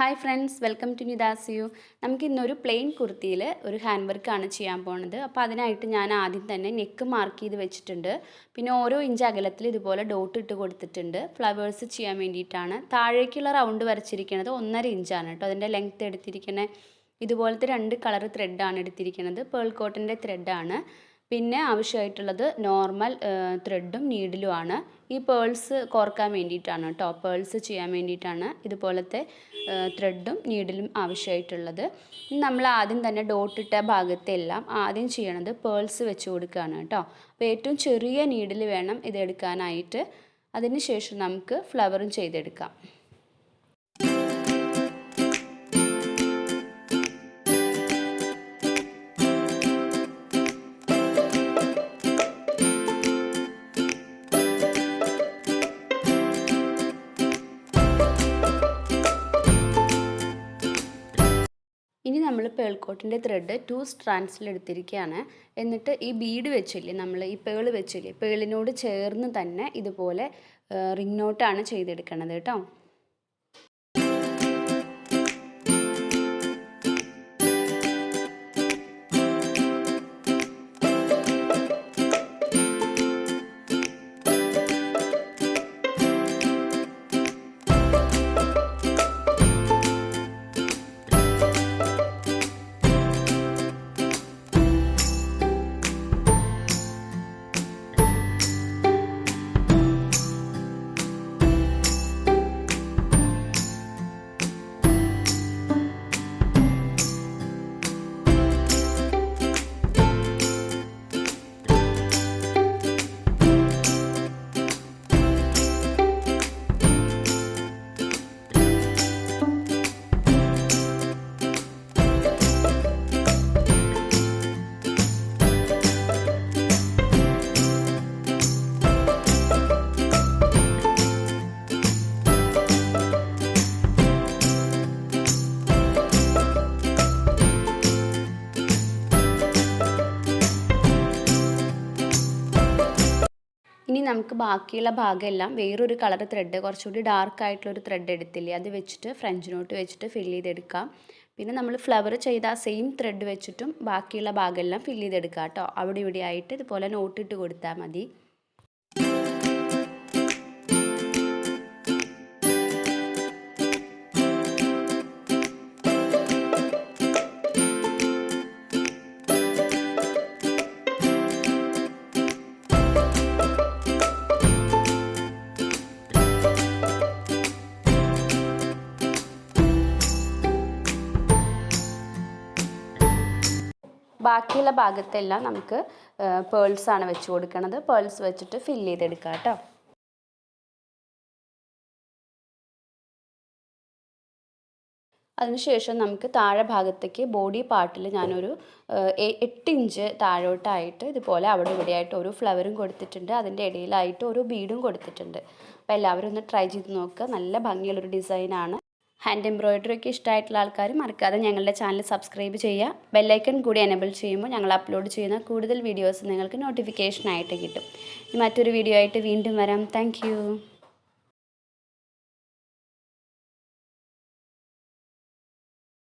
Hi friends, welcome to Nidha Sew. നമുക്ക് ഇന്നൊരു plain കുർത്തിയിൽ ഒരു ഹാൻഡ് വർക്ക് ആണ് ചെയ്യാൻ പോകുന്നത്. അപ്പോൾ അതിനായിട്ട് ഞാൻ ആദ്യം തന്നെ നെക്ക് മാർക്ക് ചെയ്ത് വെച്ചിട്ടുണ്ട്. പിന്നെ ഓരോ ഇഞ്ച് അകലത്തിൽ ഇതുപോലെ ഡോട്ട് ഇട്ട് കൊടുത്തിട്ടുണ്ട്. ഫ്ലവേഴ്സ് ചെയ്യാൻ വേണ്ടിയിട്ടാണ്. താഴേക്കുള്ള റൗണ്ട് വരച്ചിരിക്കുന്നത് 1.5 ഇഞ്ചാണ് കേട്ടോ. അതിൻ്റെ ലെങ്ത് എടുത്തിരിക്കുന്നത് ഇതുപോലത്തെ 2 കളർ ത്രെഡാണ് എടുത്തിരിക്കുന്നത്. പേൾ കോട്ടൻ്റെ ത്രെഡാണ്. പിന്നെ ആവശ്യമായിട്ടുള്ളത് നോർമൽ ത്രെഡും നീഡിലുമാണ്. ഈ പേൾസ് കോർക്കാൻ വേണ്ടിയിട്ടാണ് കേട്ടോ, പേൾസ് ചെയ്യാൻ വേണ്ടിയിട്ടാണ് ഇതുപോലത്തെ ത്രെഡും നീഡിലും ആവശ്യമായിട്ടുള്ളത്. നമ്മൾ ആദ്യം തന്നെ ഡോട്ടിട്ട ഭാഗത്തെല്ലാം ആദ്യം ചെയ്യണത് പേൾസ് വെച്ച് കൊടുക്കുകയാണ് കേട്ടോ. അപ്പോൾ ഏറ്റവും ചെറിയ നീഡിൽ വേണം ഇതെടുക്കാനായിട്ട്. അതിന് ശേഷം നമുക്ക് ഫ്ലവറും ചെയ്തെടുക്കാം. ഇനി നമ്മൾ പേൾ കോട്ടിൻ്റെ ത്രെഡ് 2 സ്ട്രാൻഡ്സിൽ എടുത്തിരിക്കുകയാണ്. എന്നിട്ട് ഈ ബീഡ് വെച്ചില്ലേ, നമ്മൾ ഈ പേൾ വെച്ചില്ലേ, പേളിനോട് ചേർന്ന് തന്നെ ഇതുപോലെ റിംഗ് നോട്ടാണ് ചെയ്തെടുക്കണത് കേട്ടോ. ഇനി നമുക്ക് ബാക്കിയുള്ള ഭാഗമെല്ലാം വേറൊരു കളർ ത്രെഡ്, കുറച്ചുകൂടി ഡാർക്ക് ആയിട്ടുള്ളൊരു ത്രെഡ് എടുത്തില്ലേ, അത് വെച്ചിട്ട് ഫ്രഞ്ച് നോട്ട് വെച്ചിട്ട് ഫില്ല് ചെയ്തെടുക്കാം. പിന്നെ നമ്മൾ ഫ്ലവർ ചെയ്ത ആ സെയിം ത്രെഡ് വെച്ചിട്ടും ബാക്കിയുള്ള ഭാഗമെല്ലാം ഫില്ല് ചെയ്തെടുക്കാം കേട്ടോ. അവിടെ ഇവിടെ ആയിട്ട് ഇതുപോലെ നോട്ടിട്ട് കൊടുത്താൽ മതി. ബാക്കിയുള്ള ഭാഗത്തെല്ലാം നമുക്ക് പേൾസാണ് വെച്ച് കൊടുക്കുന്നത്. പേൾസ് വെച്ചിട്ട് ഫില്ല് ചെയ്തെടുക്കാം കേട്ടോ. അതിനുശേഷം നമുക്ക് താഴെ ഭാഗത്തേക്ക് ബോഡി പാർട്ടിൽ ഞാനൊരു 8 ഇഞ്ച് താഴോട്ടായിട്ട് ഇതുപോലെ അവിടെ ഇവിടെയായിട്ട് ഒരു ഫ്ലവറും കൊടുത്തിട്ടുണ്ട്. അതിൻ്റെ ഇടയിലായിട്ട് ഒരു ബീഡും കൊടുത്തിട്ടുണ്ട്. അപ്പോൾ എല്ലാവരും ഒന്ന് ട്രൈ ചെയ്ത് നോക്കുക. നല്ല ഭംഗിയുള്ളൊരു ഡിസൈനാണ്. ഹാൻഡ് എംബ്രോയിഡറി ഒക്കെ ഇഷ്ടമായിട്ടുള്ള ആൾക്കാർ മറക്കാതെ ഞങ്ങളുടെ ചാനൽ സബ്സ്ക്രൈബ് ചെയ്യുക. ബെല്ലൈക്കൺ കൂടി എനേബിൾ ചെയ്യുമ്പോൾ ഞങ്ങൾ അപ്ലോഡ് ചെയ്യുന്ന കൂടുതൽ വീഡിയോസ് നിങ്ങൾക്ക് നോട്ടിഫിക്കേഷനായിട്ട് കിട്ടും. മറ്റൊരു വീഡിയോ ആയിട്ട് വീണ്ടും വരാം. താങ്ക്